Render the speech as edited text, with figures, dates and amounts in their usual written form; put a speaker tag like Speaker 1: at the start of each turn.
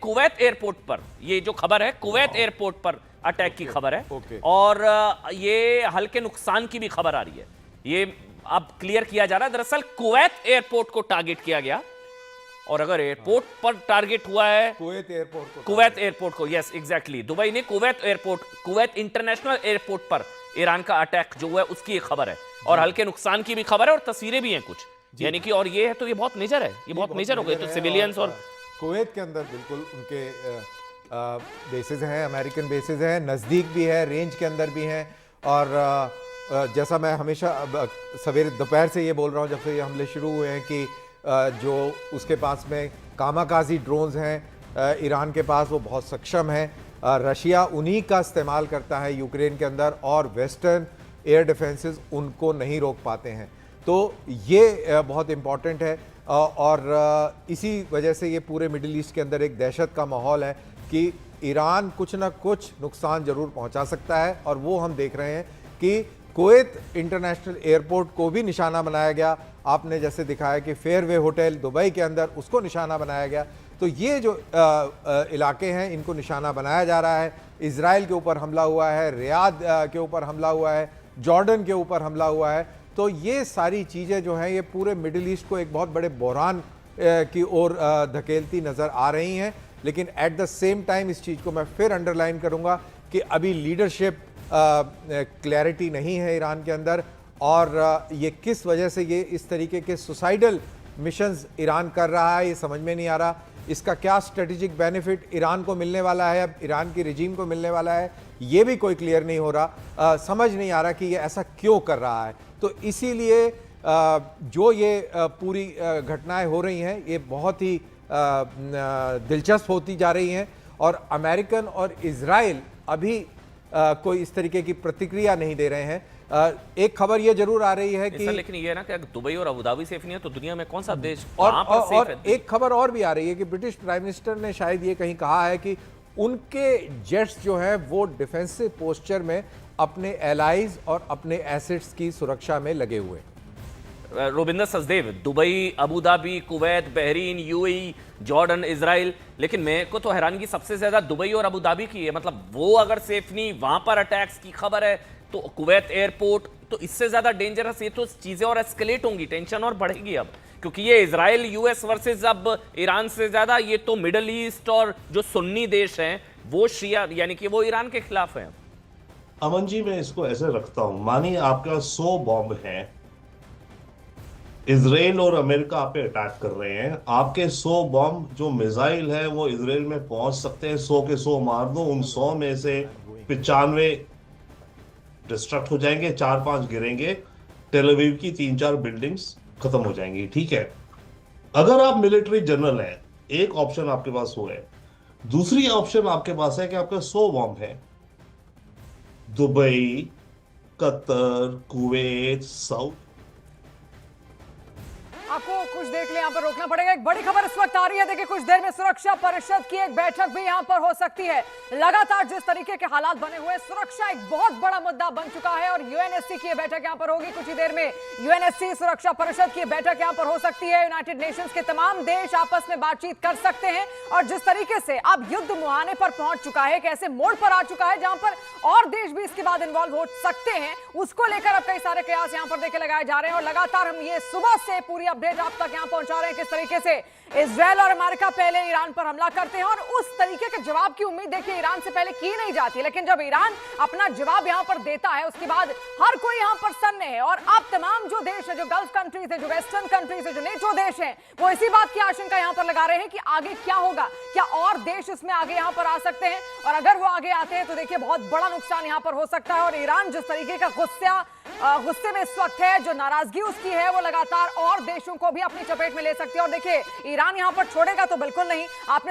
Speaker 1: Kuwait airport पर, ये जो खबर है कुवैत एयरपोर्ट पर अटैक की खबर है। और ये हल्के नुकसान की भी खबर आ रही है। ये अब क्लियर किया जा रहा है, दरअसल कुवैत एयरपोर्ट को टारगेट किया गया। और अगर एयरपोर्ट पर टारगेट हुआ है, कुवैत एयरपोर्ट को, यस एग्जैक्टली, दुबई ने Kuwait airport, Kuwait international airport पर ईरान का अटैक जो हुआ है उसकी एक खबर है, और हल्के नुकसान की भी खबर है, और तस्वीरें भी हैं कुछ, यानी कि, और ये है तो ये बहुत मेजर है, ये बहुत मेजर हो गए तो सिविलियंस। और
Speaker 2: कुवैत के अंदर बिल्कुल उनके बेसेस हैं, अमेरिकन बेसेस हैं, नज़दीक भी है, रेंज के अंदर भी हैं। और जैसा मैं हमेशा सवेरे दोपहर से ये बोल रहा हूँ, जब से ये हमले शुरू हुए हैं, कि जो उसके पास में कामाकाजी ड्रोन्स हैं ईरान के पास, वो बहुत सक्षम है। रशिया उन्हीं का इस्तेमाल करता है यूक्रेन के अंदर, और वेस्टर्न एयर डिफेंसेस उनको नहीं रोक पाते हैं। तो ये बहुत इम्पॉर्टेंट है, और इसी वजह से ये पूरे मिडिल ईस्ट के अंदर एक दहशत का माहौल है कि ईरान कुछ ना कुछ नुकसान ज़रूर पहुंचा सकता है। और वो हम देख रहे हैं कि कुवैत इंटरनेशनल एयरपोर्ट को भी निशाना बनाया गया। आपने जैसे दिखाया कि फेयरवे होटल दुबई के अंदर, उसको निशाना बनाया गया। तो ये जो इलाके हैं, इनको निशाना बनाया जा रहा है। इजराइल के ऊपर हमला हुआ है, रियाद के ऊपर हमला हुआ है, जॉर्डन के ऊपर हमला हुआ है। तो ये सारी चीज़ें जो हैं, ये पूरे मिडिल ईस्ट को एक बहुत बड़े बहरान की ओर धकेलती नज़र आ रही हैं। लेकिन एट द सेम टाइम इस चीज़ को मैं फिर अंडरलाइन करूँगा कि अभी लीडरशिप क्लैरिटी नहीं है ईरान के अंदर, और ये किस वजह से ये इस तरीके के सुसाइडल मिशंस ईरान कर रहा है, ये समझ में नहीं आ रहा। इसका क्या स्ट्रेटेजिक बेनिफिट ईरान को मिलने वाला है, अब ईरान की रिजीम को मिलने वाला है, ये भी कोई क्लियर नहीं हो रहा। समझ नहीं आ रहा कि ये ऐसा क्यों कर रहा है। तो इसीलिए जो ये पूरी घटनाएं हो रही हैं, ये बहुत ही दिलचस्प होती जा रही हैं। और अमेरिकन और इजराइल अभी कोई इस तरीके की प्रतिक्रिया नहीं दे रहे हैं। एक खबर ये जरूर आ रही है कि,
Speaker 1: लेकिन ये ना कि अगर दुबई और अबू धाबी सेफ नहीं है तो दुनिया में कौन सा देश
Speaker 2: और एक खबर और भी आ रही है कि ब्रिटिश प्राइम मिनिस्टर ने शायद ये कहीं कहा है कि उनके जेट्स जो है वो डिफेंसिव पोस्चर में अपने एलाइज और अपने एसेट्स की सुरक्षा में लगे हुए।
Speaker 1: Robinder Sachdev, Dubai, Abu Dhabi, Kuwait, Bahrain, UAE, Jordan, Israel, लेकिन मेरे को तो हैरानगी सबसे ज्यादा दुबई और अबू धाबी की है। मतलब वो अगर सेफ नहीं, वहां पर अटैक्स की खबर है, तो कुवैत एयरपोर्ट, तो इससे ज्यादा डेंजरस, ये तो चीजें और एस्केलेट होंगी, टेंशन और बढ़ेगी अब, क्योंकि ये इजराइल यूएस वर्सेस अब ईरान से ज्यादा ये तो मिडल ईस्ट और जो सुन्नी देश हैं वो शिया, यानी कि वो ईरान के खिलाफ हैं।
Speaker 3: अमन जी, मैं इसको ऐसे रखता हूं, मानिए आपका 100 बॉम्ब है, इजराइल और अमेरिका आप पे अटैक कर रहे हैं, आपके 100 बॉम्ब जो मिसाइल है वो इजराइल में पहुंच सकते हैं, 100 के 100 मार दो, उन 100 में से 95 डिस्ट्रक्ट हो जाएंगे, 4-5 गिरेंगे, टेल अवीव की 3-4 बिल्डिंग्स खत्म हो जाएंगी। ठीक है, अगर आप मिलिट्री जनरल हैं, एक ऑप्शन आपके पास वो है। दूसरी ऑप्शन आपके पास है कि आपका 100 बॉम्ब है, दुबई, कतर, कुवैत, साउथ।
Speaker 4: आपको कुछ देख ले, यहाँ पर रोकना पड़ेगा। एक बड़ी खबर इस वक्त आ रही है, देखिए कुछ देर में सुरक्षा परिषद की एक बैठक भी यहाँ पर हो सकती है। लगातार जिस तरीके के हालात बने हुए, सुरक्षा एक बहुत बड़ा मुद्दा बन चुका है, और यूएनएससी की बैठक यहाँ पर होगी कुछ ही देर में। यूएनएससी सुरक्षा परिषद की बैठक यहाँ पर हो सकती है। यूनाइटेड नेशंस के तमाम देश आपस में बातचीत कर सकते हैं, और जिस तरीके से अब युद्ध मुहाने पर पहुंच चुका है, कैसे मोड़ पर आ चुका है जहां पर और देश भी इसके बाद इन्वॉल्व हो सकते हैं, उसको लेकर अब कई सारे कयास यहाँ पर देखे लगाए जा रहे हैं। और लगातार हम ये सुबह से पूरी अपडेट आप तक यहां पहुंचा रहे हैं, किस तरीके से इजराइल और अमेरिका पहले ईरान पर हमला करते हैं, और उस तरीके के जवाब की उम्मीद देखिए ईरान से पहले की नहीं जाती, लेकिन जब ईरान अपना जवाब यहां पर देता है, उसके बाद हर कोई यहां पर सन्ने है। और अब तमाम जो देश है, जो गल्फ कंट्रीज है, जो वेस्टर्न कंट्रीज है, जो नेटो देश हैं, वो इसी बात की आशंका यहां पर लगा रहे हैं कि आगे क्या होगा, क्या और देश इसमें आगे यहां पर आ सकते हैं, और अगर वो आगे आते हैं तो देखिए बहुत बड़ा नुकसान यहां पर हो सकता है। और ईरान जिस तरीके का गुस्से में इस वक्त है, जो नाराजगी उसकी है, वो लगातार और देशों को भी अपनी चपेट में ले सकती है। और देखिए ईरान यहां पर छोड़ेगा तो बिल्कुल नहीं। आपने